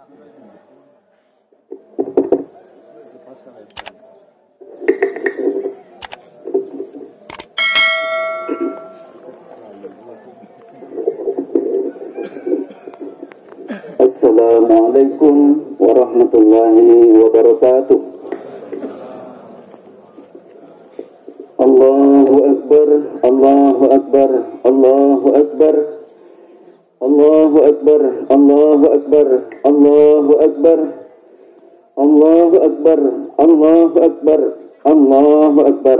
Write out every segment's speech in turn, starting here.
Assalamualaikum warahmatullahi wabarakatuh. Allahu Akbar, Allahu Akbar, Allahu Akbar, Allahu Akbar, Allahu Akbar, Allahu Akbar, Allahu Akbar, Allahu Akbar, Allahu Akbar,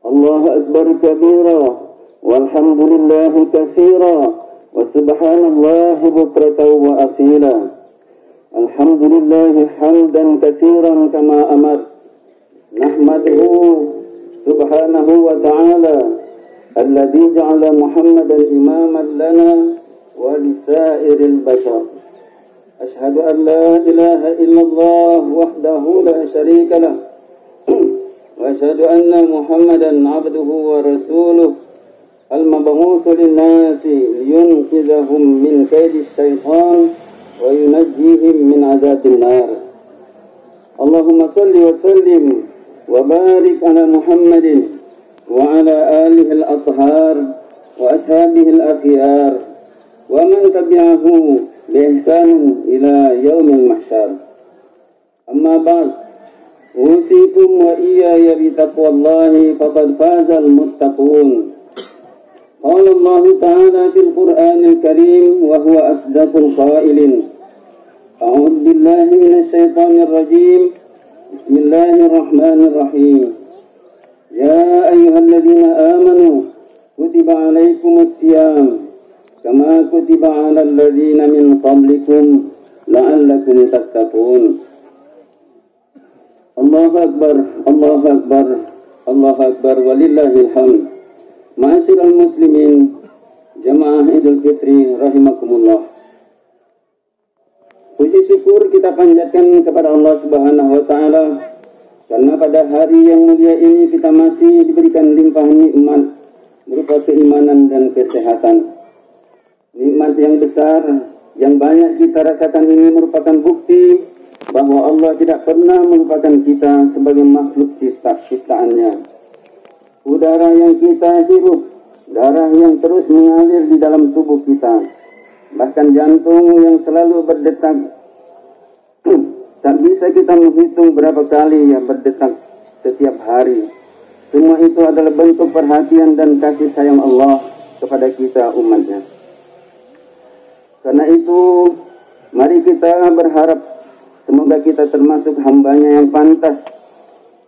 Allahu Akbar kabira, walhamdulillahi katsira, wa subhanallahi bukratan wa asila. Alhamdulillahi hamdan katsiran kama amar. Nahmaduhu subhanahu wa ta'ala alladhi ja'ala Muhammadan imaman lana wa lisairil bashar. Ashhadu an la ilaha illallah wahdahu la syarika lah wa ashhadu anna Muhammadan abduhu wa rasuluh al-mab'utsu lin-nasi liyunqidhahum min kaidi syaitan wa yunajjihim min adzabil nar. Allahumma salli wa sallim wa barik ala Muhammadin wa ala alihi al-athhar wa ashabihi al-akhyar wa man tabi'ahu bi ihsan ila yaumil mahsyar. Amma ba'd, usikum wa iyaya bi taqwallahi faqad fazal muttaqun. Qala Allah ta'ala fil Qur'anil Karim wa huwa asdaqul qailin. A'udzu billahi minasy syaithanir rajim. Bismillahirrahmanirrahim. Ya ayyuhalladzina amanu kutiba alaikumus syiyam kama kutiba alal ladzina min qablikum la'allakum tattaqun. Allahu akbar, Allahu akbar, Allahu akbar walillahil hamd. Ma'asyiral muslimin, jamaah Idul Fitri rahimakumullah. Puji syukur kita panjatkan kepada Allah Subhanahu wa taala karena pada hari yang mulia ini kita masih diberikan limpahan nikmat berupa keimanan dan kesehatan. Nikmat yang besar yang banyak kita rasakan ini merupakan bukti bahwa Allah tidak pernah melupakan kita sebagai makhluk ciptaannya. Udara yang kita hirup, darah yang terus mengalir di dalam tubuh kita, bahkan jantung yang selalu berdetak. Tak bisa kita menghitung berapa kali yang berdetak setiap hari. Semua itu adalah bentuk perhatian dan kasih sayang Allah kepada kita umatnya. Karena itu, mari kita berharap semoga kita termasuk hambanya yang pantas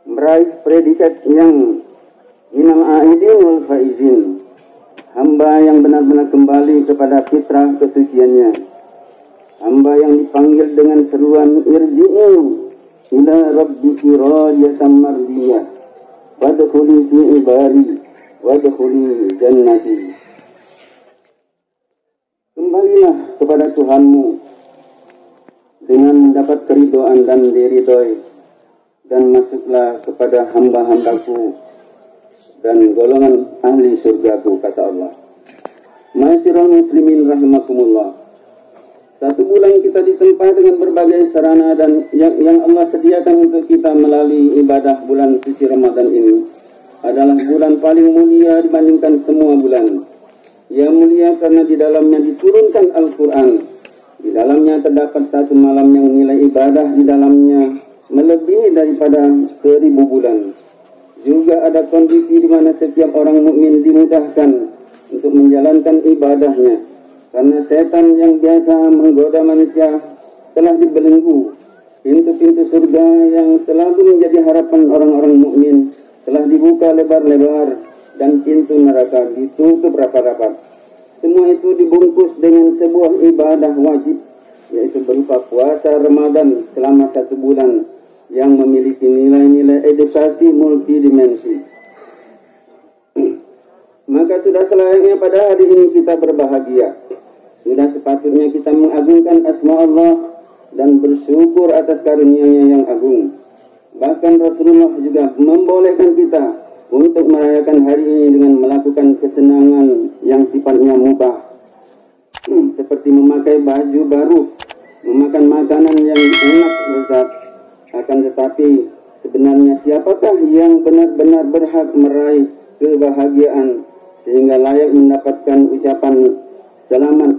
meraih predikat yang minal aidin wal faizin, hamba yang benar-benar kembali kepada fitrah kesuciannya, hamba yang dipanggil dengan seruan irji'u ila rabbiki radiyatan mardiyah wadkhuli fi ibadi wadkhuli jannati. Kembalilah kepada Tuhanmu dengan mendapat keridhaan dan diridhoi, dan masuklah kepada hamba-hambaku dan golongan ahli surgaku, kata Allah. Ma'asyiral muslimin rahimakumullah. Satu bulan kita ditempa dengan berbagai sarana dan yang Allah sediakan untuk kita melalui ibadah bulan suci Ramadan ini adalah bulan paling mulia dibandingkan semua bulan. Yang mulia karena di dalamnya diturunkan Al-Quran. Di dalamnya terdapat satu malam yang nilai ibadah di dalamnya melebihi daripada 1000 bulan. Juga ada kondisi di mana setiap orang mukmin dimudahkan untuk menjalankan ibadahnya. Karena setan yang biasa menggoda manusia telah dibelenggu. Pintu-pintu surga yang selalu menjadi harapan orang-orang mukmin telah dibuka lebar-lebar dan pintu neraka ditutup rapat-rapat. Semua itu dibungkus dengan sebuah ibadah wajib, yaitu berupa puasa Ramadan selama 1 bulan yang memiliki nilai-nilai edukasi multidimensi. Maka sudah selayaknya pada hari ini kita berbahagia. Sudah sepatutnya kita mengagungkan asma Allah dan bersyukur atas karunia-Nya yang agung. Bahkan Rasulullah juga membolehkan kita untuk merayakan hari ini dengan melakukan kesenangan yang sifatnya mubah, seperti memakai baju baru, memakan makanan yang enak lezat. Akan tetapi sebenarnya siapakah yang benar-benar berhak meraih kebahagiaan sehingga layak mendapatkan ucapan selamat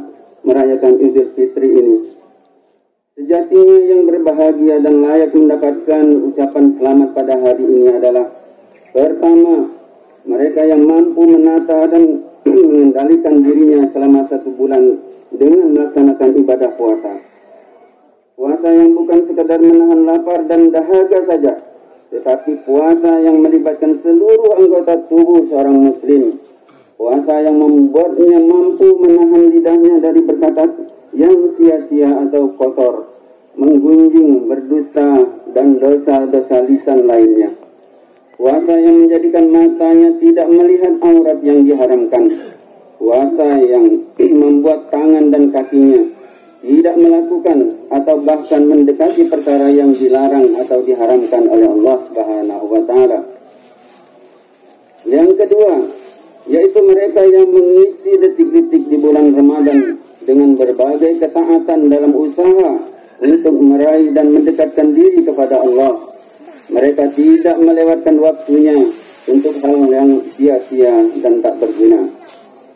merayakan Idul Fitri ini? Sejatinya yang berbahagia dan layak mendapatkan ucapan selamat pada hari ini adalah: pertama, mereka yang mampu menata dan mengendalikan dirinya selama 1 bulan dengan melaksanakan ibadah puasa. Puasa yang bukan sekadar menahan lapar dan dahaga saja, tetapi puasa yang melibatkan seluruh anggota tubuh seorang muslim. Puasa yang membuatnya mampu menahan lidahnya dari berkata yang sia-sia atau kotor, menggunjing, berdusta, dan dosa-dosa lisan lainnya. Puasa yang menjadikan matanya tidak melihat aurat yang diharamkan. Puasa yang membuat tangan dan kakinya tidak melakukan atau bahkan mendekati perkara yang dilarang atau diharamkan oleh Allah Subhanahu wa Ta'ala. Yang kedua, yaitu mereka yang mengisi detik-detik di bulan Ramadan dengan berbagai ketaatan dalam usaha untuk meraih dan mendekatkan diri kepada Allah. Mereka tidak melewatkan waktunya untuk hal yang sia-sia dan tak berguna.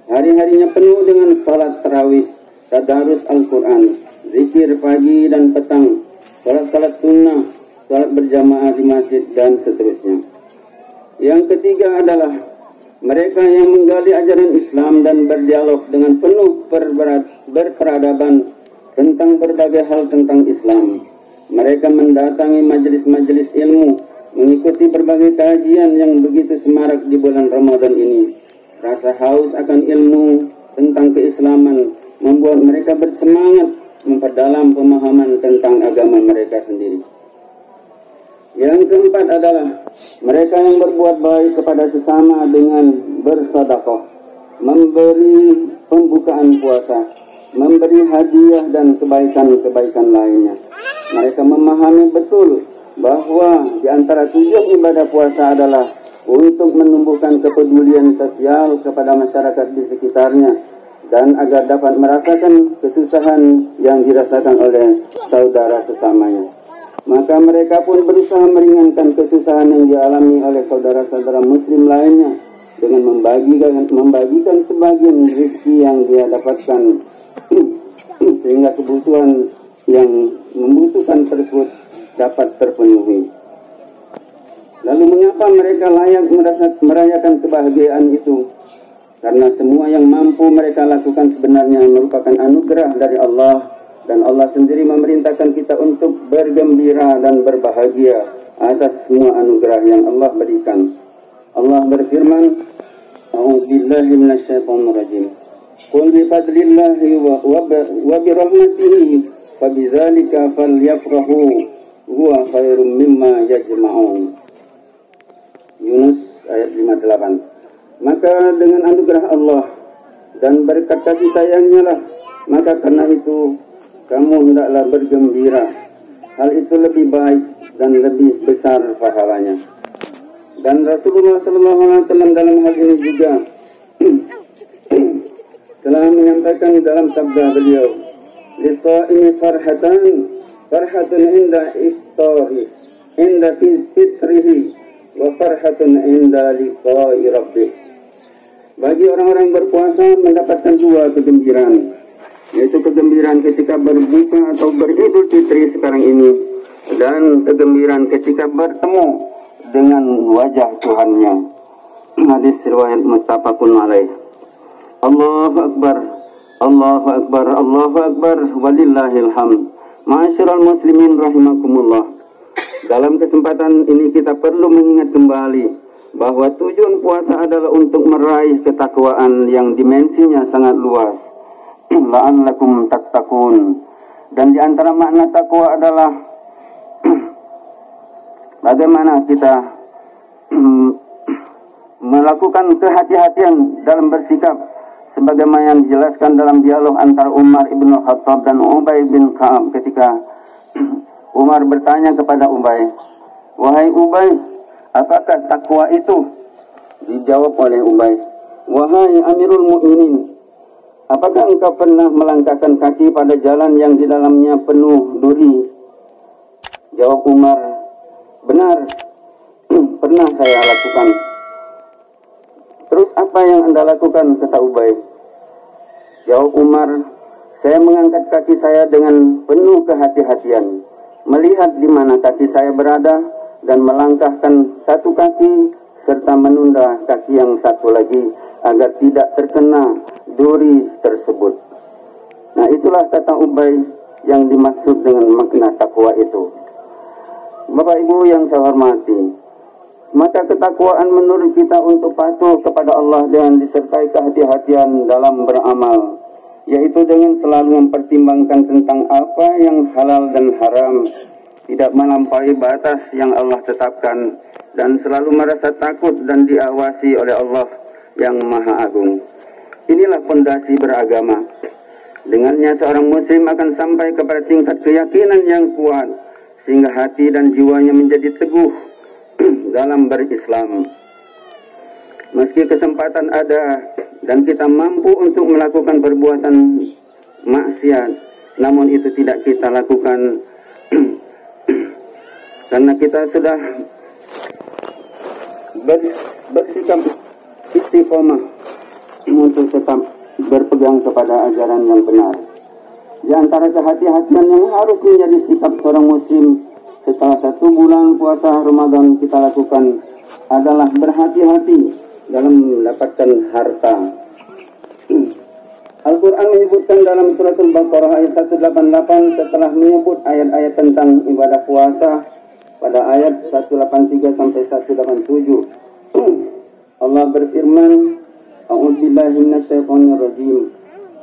Hari-harinya penuh dengan salat tarawih, tadarus Al-Quran, zikir pagi dan petang, salat sunnah, salat berjamaah di masjid, dan seterusnya. Yang ketiga adalah mereka yang menggali ajaran Islam dan berdialog dengan penuh berperadaban tentang berbagai hal tentang Islam. Mereka mendatangi majelis-majelis ilmu, mengikuti berbagai kajian yang begitu semarak di bulan Ramadan ini. Rasa haus akan ilmu tentang keislaman membuat mereka bersemangat memperdalam pemahaman tentang agama mereka sendiri. Yang keempat adalah mereka yang berbuat baik kepada sesama dengan bersedekah, memberi pembukaan puasa, memberi hadiah dan kebaikan-kebaikan lainnya. Mereka memahami betul bahwa di antara tujuan ibadah puasa adalah untuk menumbuhkan kepedulian sosial kepada masyarakat di sekitarnya dan agar dapat merasakan kesusahan yang dirasakan oleh saudara sesamanya. Maka mereka pun berusaha meringankan kesusahan yang dialami oleh saudara-saudara muslim lainnya dengan membagikan sebagian rezeki yang dia dapatkan sehingga kebutuhan yang membutuhkan tersebut dapat terpenuhi. Lalu mengapa mereka layak merayakan kebahagiaan itu? Karena semua yang mampu mereka lakukan sebenarnya merupakan anugerah dari Allah, dan Allah sendiri memerintahkan kita untuk bergembira dan berbahagia atas semua anugerah yang Allah berikan. Allah berfirman, A'udzubillahi minasyaitonir rajim. Qul bi fadlillahi wa bi rahmatihi fabidzalika falyafrahu huwa khairum mimma yajma'un. Yunus ayat 58. Maka dengan anugerah Allah dan berkat kasih sayangnya lah, maka karena itu kamu hendaklah bergembira. Hal itu lebih baik dan lebih besar pahalanya. Dan Rasulullah SAW dalam hal ini juga telah menyampaikan dalam sabda beliau, "Lisa'imi farhatun inda iftari, inda fitrihi, wa farhatun inda liqa'i rabbih." Bagi orang-orang berpuasa mendapatkan dua kegembiraan, yaitu kegembiraan ketika berbuka atau beridul fitri sekarang ini, dan kegembiraan ketika bertemu dengan wajah Tuhannya. Hadis riwayat muttafaqun alaih. Allahu Akbar, Allahu Akbar, Allahu Akbar, walillahil hamd. Ma'asyiral muslimin rahimakumullah. Dalam kesempatan ini kita perlu mengingat kembali bahwa tujuan puasa adalah untuk meraih ketakwaan yang dimensinya sangat luas. La'allakum tattaqun. Dan di antara makna takwa adalah bagaimana kita melakukan kehati-hatian dalam bersikap, sebagaimana yang dijelaskan dalam dialog antara Umar ibn Khattab dan Ubay bin Ka'ab ketika Umar bertanya kepada Ubay, "Wahai Ubay, apakah takwa itu?" Dijawab oleh Ubay, "Wahai Amirul Mukminin, Apakah engkau pernah melangkahkan kaki pada jalan yang di dalamnya penuh duri? Jawab Umar, benar, pernah saya lakukan. Terus apa yang Anda lakukan, kata Ubay? Jawab Umar, saya mengangkat kaki saya dengan penuh kehati-hatian, melihat di mana kaki saya berada, dan melangkahkan satu kaki, serta menunda kaki yang satu lagi, agar tidak terkena duri tersebut. Nah, itulah kata Ubay yang dimaksud dengan makna takwa itu. Bapak Ibu yang saya hormati, maka ketakwaan menurut kita untuk patuh kepada Allah dengan disertai kehati-hatian dalam beramal, yaitu dengan selalu mempertimbangkan tentang apa yang halal dan haram, tidak melampaui batas yang Allah tetapkan, dan selalu merasa takut dan diawasi oleh Allah yang Maha Agung. Inilah fondasi beragama. Dengannya seorang muslim akan sampai kepada tingkat keyakinan yang kuat, sehingga hati dan jiwanya menjadi teguh dalam berislam. Meski kesempatan ada dan kita mampu untuk melakukan perbuatan maksiat, namun itu tidak kita lakukan karena kita sudah bersikap istiqomah untuk tetap berpegang kepada ajaran yang benar. Di antara kehati-hatian yang harus menjadi sikap seorang muslim setelah 1 bulan puasa Ramadan kita lakukan adalah berhati-hati dalam mendapatkan harta. Al-Quran menyebutkan dalam surat Al-Baqarah ayat 188 setelah menyebut ayat-ayat tentang ibadah puasa pada ayat 183 sampai 187. Allah berfirman, A'udzubillahi minasyaitonirrajim.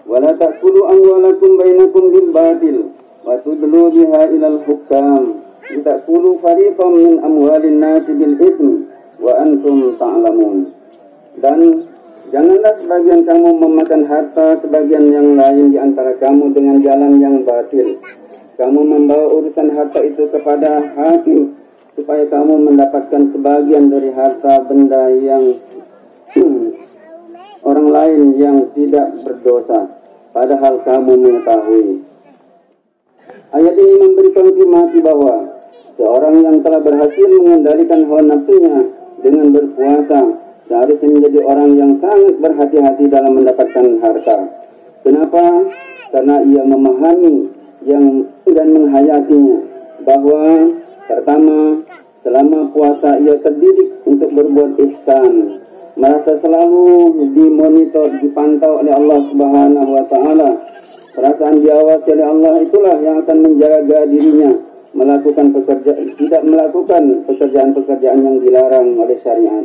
Wa la ta'kulu amwalakum bainakum bil batil wa tudlu biha ilal hukam. Ta'kulu fariqam min amwalin nasi bil ismi wa antum ta'lamun. Dan janganlah sebagian kamu memakan harta sebagian yang lain di antara kamu dengan jalan yang batil. Kamu membawa urusan harta itu kepada hakim supaya kamu mendapatkan sebagian dari harta benda yang orang lain yang tidak berdosa, padahal kamu mengetahui. Ayat ini memberi konfirmasi bahwa seorang yang telah berhasil mengendalikan hawa nafsunya dengan berpuasa seharusnya menjadi orang yang sangat berhati-hati dalam mendapatkan harta. Kenapa? Karena ia memahami dan menghayatinya bahwa pertama, selama puasa ia terdidik untuk berbuat ihsan, merasa selalu dimonitor, dipantau oleh Allah Subhanahu wa taala. Perasaan diawasi oleh Allah itulah yang akan menjaga dirinya tidak melakukan pekerjaan-pekerjaan yang dilarang oleh syariat.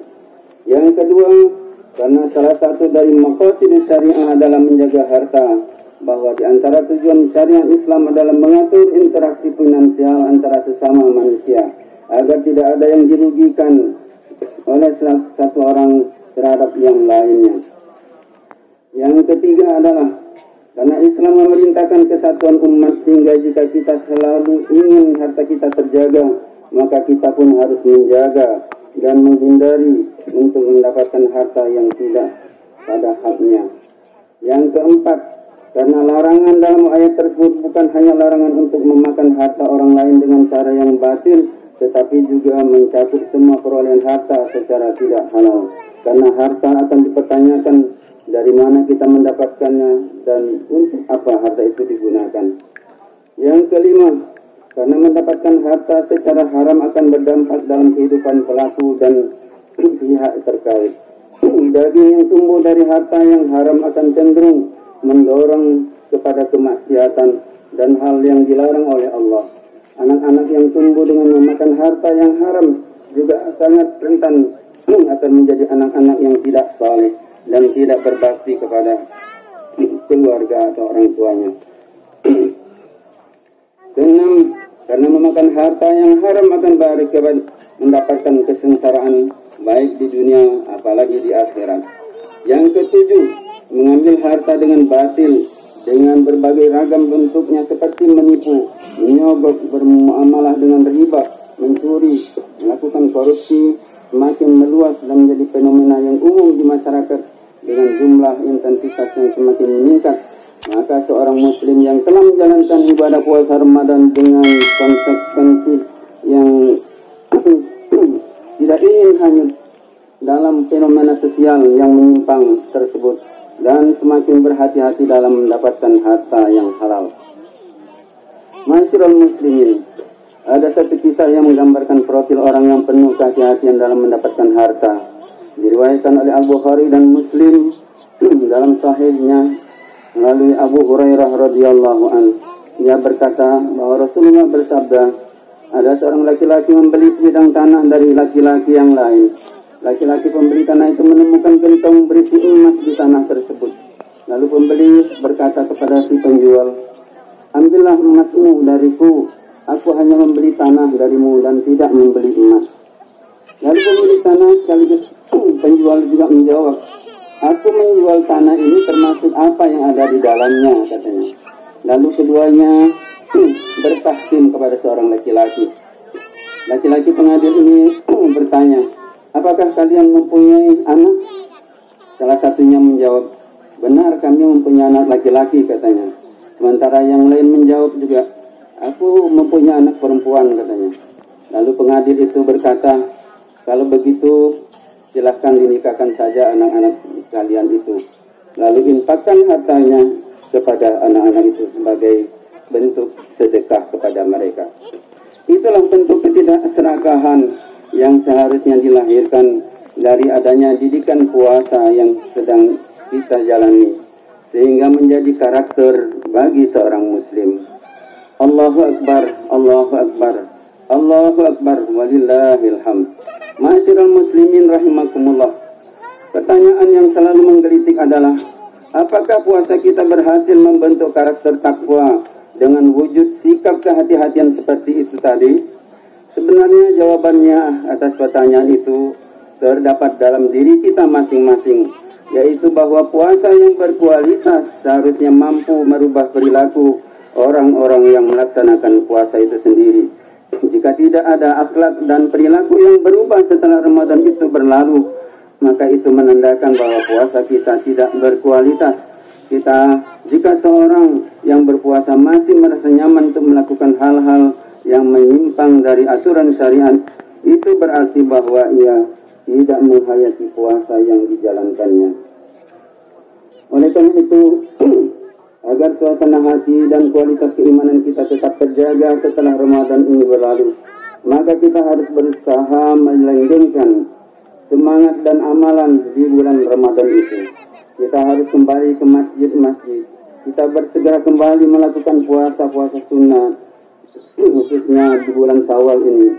Yang kedua, karena salah satu dari maqasid syariah adalah menjaga harta, bahwa di antara tujuan syariat Islam adalah mengatur interaksi finansial antara sesama manusia agar tidak ada yang dirugikan oleh satu orang terhadap yang lainnya. Yang ketiga adalah karena Islam memerintahkan kesatuan umat, sehingga jika kita selalu ingin harta kita terjaga, maka kita pun harus menjaga dan menghindari untuk mendapatkan harta yang tidak pada haknya. Yang keempat, karena larangan dalam ayat tersebut bukan hanya larangan untuk memakan harta orang lain dengan cara yang batil, tetapi juga mencakup semua perolehan harta secara tidak halal. Karena harta akan dipertanyakan dari mana kita mendapatkannya dan untuk apa harta itu digunakan. Yang kelima, karena mendapatkan harta secara haram akan berdampak dalam kehidupan pelaku dan pihak terkait. Daging yang tumbuh dari harta yang haram akan cenderung mendorong kepada kemaksiatan dan hal yang dilarang oleh Allah. Anak-anak yang tumbuh dengan memakan harta yang haram juga sangat rentan akan menjadi anak-anak yang tidak saleh dan tidak berbakti kepada keluarga atau orang tuanya. Keenam, karena memakan harta yang haram akan berakibat mendapatkan kesengsaraan baik di dunia apalagi di akhirat. Yang ketujuh, mengambil harta dengan batil dengan berbagai ragam bentuknya seperti menipu, menyogok, bermuamalah dengan riba, mencuri, melakukan korupsi semakin meluas dan menjadi fenomena yang umum di masyarakat dengan jumlah intensitas yang semakin meningkat, maka seorang muslim yang telah menjalankan ibadah puasa Ramadan dengan konsekuensi yang tidak ingin hanyut dalam fenomena sosial yang menyimpang tersebut dan semakin berhati-hati dalam mendapatkan harta yang halal. Masyarul muslimin, ada satu kisah yang menggambarkan profil orang yang penuh kehati-hatian dalam mendapatkan harta. Diriwayatkan oleh Al-Bukhari dan Muslim dalam sahihnya melalui Abu Hurairah radhiyallahu anhu. Ia berkata bahwa Rasulullah bersabda, ada seorang laki-laki membeli sebidang tanah dari laki-laki yang lain. Laki-laki pembeli tanah itu menemukan gentong berisi emas di tanah tersebut. Lalu pembeli berkata kepada si penjual, ambillah emasmu dariku, aku hanya membeli tanah darimu dan tidak membeli emas. Lalu pemilik tanah sekaligus penjual juga menjawab, aku menjual tanah ini termasuk apa yang ada di dalamnya, katanya. Lalu keduanya bertahkim kepada seorang laki-laki. Laki-laki pengadil ini bertanya, apakah kalian mempunyai anak? Salah satunya menjawab, benar kami mempunyai anak laki-laki, katanya. Sementara yang lain menjawab juga, aku mempunyai anak perempuan, katanya. Lalu pengadil itu berkata, kalau begitu silahkan dinikahkan saja anak-anak kalian itu. Lalu infakkan hartanya kepada anak-anak itu sebagai bentuk sedekah kepada mereka. Itulah bentuk ketidakserakahan yang seharusnya dilahirkan dari adanya didikan puasa yang sedang kita jalani, sehingga menjadi karakter bagi seorang muslim. Allahu Akbar, Allahu Akbar, Allahu Akbar, walillahil hamd. Ma'asyiral muslimin rahimakumullah. Pertanyaan yang selalu menggelitik adalah, apakah puasa kita berhasil membentuk karakter takwa dengan wujud sikap kehati-hatian seperti itu tadi? Sebenarnya jawabannya atas pertanyaan itu terdapat dalam diri kita masing-masing, yaitu bahwa puasa yang berkualitas seharusnya mampu merubah perilaku orang-orang yang melaksanakan puasa itu sendiri. Jika tidak ada akhlak dan perilaku yang berubah setelah Ramadan itu berlalu, maka itu menandakan bahwa puasa kita tidak berkualitas. Jika seorang yang berpuasa masih merasa nyaman untuk melakukan hal-hal yang menyimpang dari aturan syariat, itu berarti bahwa ia tidak menghayati puasa yang dijalankannya. Oleh karena itu, agar suasana hati dan kualitas keimanan kita tetap terjaga setelah Ramadan ini berlalu, maka kita harus berusaha melanggengkan semangat dan amalan di bulan Ramadan itu. Kita harus kembali ke masjid-masjid. Kita bersegera kembali melakukan puasa-puasa sunnah, khususnya di bulan Syawal ini.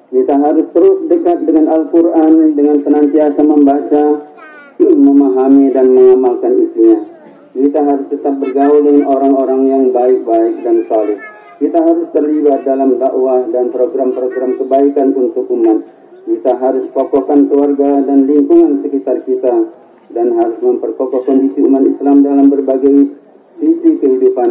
Kita harus terus dekat dengan Al-Quran dengan senantiasa membaca, memahami dan mengamalkan isinya. Kita harus tetap bergaul dengan orang-orang yang baik-baik dan saleh. Kita harus terlibat dalam dakwah dan program-program kebaikan untuk umat. Kita harus kokohkan keluarga dan lingkungan sekitar kita, dan harus memperkokoh kondisi umat Islam dalam berbagai sisi kehidupan,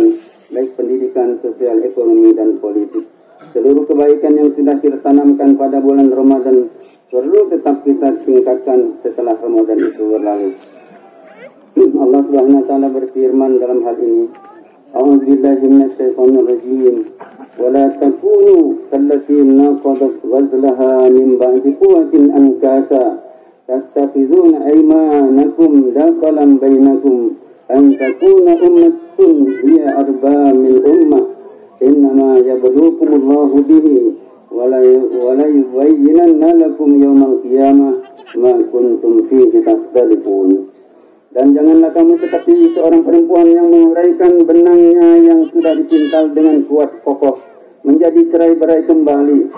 baik pendidikan, sosial, ekonomi, dan politik. Seluruh kebaikan yang sudah kita tanamkan pada bulan Ramadan perlu tetap kita tingkatkan setelah Ramadan itu berlalu. Allah Subhanahu wa taala berfirman dalam hal ini, A'udzubillahi minasyaitonir rajim. Wa la takunu kallati naqadat ghazlaha min ba'di quwwatin ankasa tattakhizuna aymanakum daqalan bainakum an takuna ummatun hiya arba min ummah innama yabluukumullahu bihi wa la yubayyinanna lakum yawmal qiyamah ma kuntum fihi takhtalifun. Dan janganlah kamu seperti seorang perempuan yang menguraikan benangnya yang sudah dipintal dengan kuat kokoh menjadi cerai-berai kembali.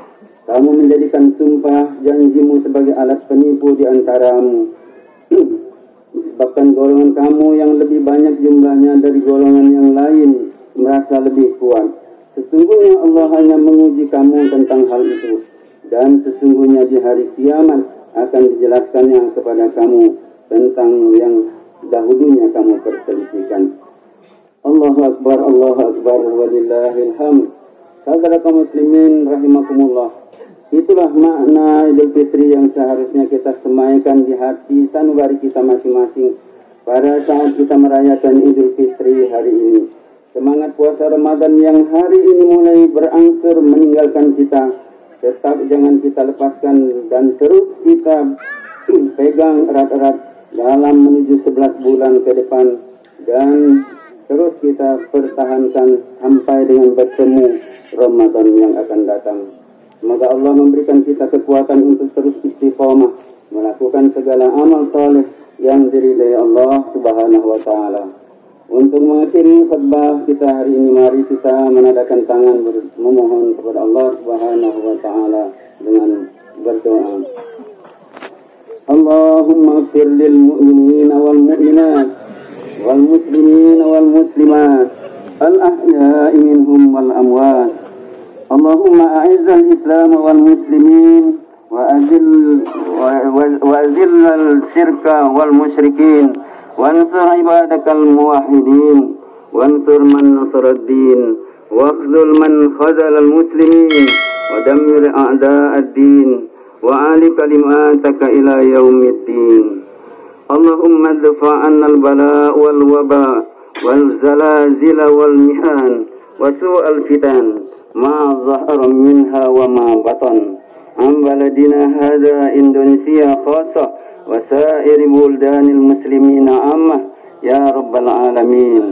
Kamu menjadikan sumpah janjimu sebagai alat penipu di antaramu. Sebabkan golongan kamu yang lebih banyak jumlahnya dari golongan yang lain merasa lebih kuat. Sesungguhnya Allah hanya menguji kamu tentang hal itu. Dan sesungguhnya di hari kiamat akan dijelaskannya kepada kamu tentang yang dahulunya kamu perselisihkan. Allahu Akbar, Allahu Akbar, walillahil hamd. Saudara kaum muslimin rahimakumullah. Itulah makna Idul Fitri yang seharusnya kita semaikan di hati sanubari kita masing-masing, pada saat kita merayakan Idul Fitri hari ini. Semangat puasa Ramadan yang hari ini mulai berangsur meninggalkan kita, tetap jangan kita lepaskan dan terus kita pegang erat-erat dalam menuju 11 bulan ke depan, dan terus kita pertahankan sampai dengan bertemu Ramadan yang akan datang. Semoga Allah memberikan kita kekuatan untuk terus istiqomah melakukan segala amal saleh yang diridai Allah Subhanahu wa taala. Untuk mengakhiri khutbah kita hari ini, mari kita menadakan tangan memohon kepada Allah Subhanahu wa taala dengan berdoa. Allahumma ighfir lil mu'minina wal mu'minat wal muslimina wal muslimat al ahya'i minhum wal amwat. Allahumma a'izzal Islam wal muslimin wa azil al-syirka wal musyrikin وانصر عبادك الموحدين وانصر من نصر الدين واخذل من خذل المسلمين ودمر أعداء الدين وعال كلماتك إلى يوم الدين. اللهم ادفع عنا البلاء والوباء والزلازل والمحن وسوء الفتن ما ظهر منها وما بطن عن بلدنا هذا إندونيسيا خاصة وسائر بلدان المسلمين عامة يا رب العالمين.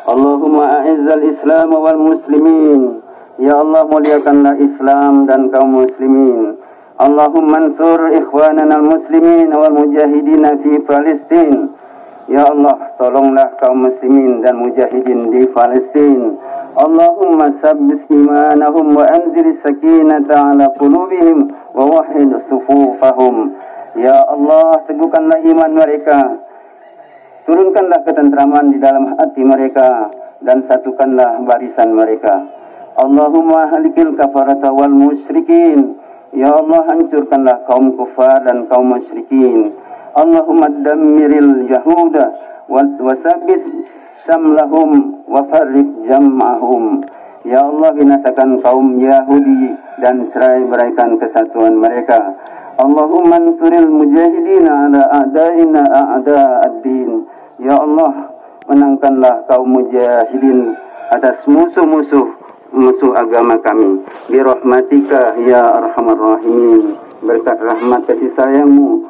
Allahumma a'izzal Islam wal muslimin. Ya Allah, muliakanlah Islam dan kaum muslimin. Allahumma ansur ikhwanana al-muslimin wal mujahidin fi Palestin. Ya Allah, tolonglah kaum muslimin dan mujahidin di Palestin. Allahumma sabbis imanahum wa anzil sakinata ala qulubihim wa wahhid sufufahum. Ya Allah, teguhkanlah iman mereka, turunkanlah ketentraman di dalam hati mereka, dan satukanlah barisan mereka. Allahumma halikil kafarata wal musyrikin. Ya Allah, hancurkanlah kaum kufar dan kaum musyrikin. Allahumma dammiril yahuda wasabit samlahum wa farriq jam'ahum. Ya Allah, binasakan kaum Yahudi dan cerai-beraikan kesatuan mereka. Allahumma ansuril mujahidina ala a'daina a'da'ad-din. Ya Allah, menangkanlah kaum mujahidin atas musuh agama kami. Bi rahmatika ya arhamar rahimin. Berkat rahmat kasih sayangmu.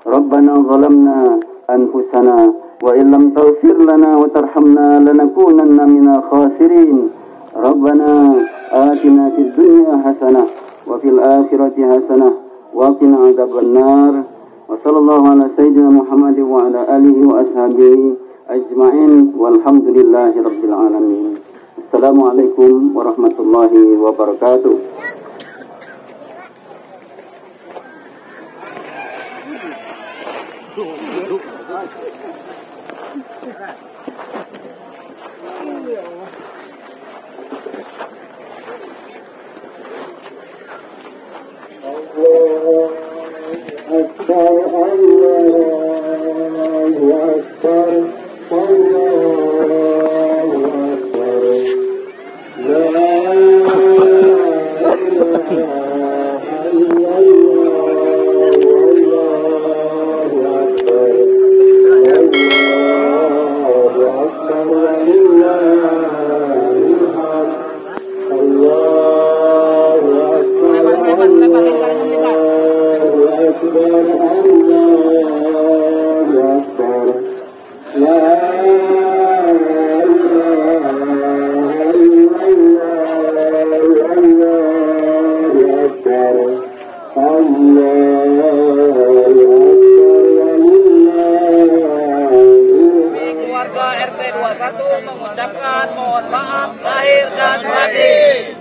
Rabbana zalamna anfusana wa illam taghfir lana wa tarhamna lanakunanna minal khasirin. Rabbana atina fid dunya hasanah wa fil akhirati hasanah وقنا عذاب النار وصلى الله على سيدنا محمد وعلى آله وأصحابه أجمعين والحمد لله رب العالمين. السلام عليكم ورحمة الله وبركاته. Keluarga RT 21 mengucapkan mohon maaf lahir dan batin.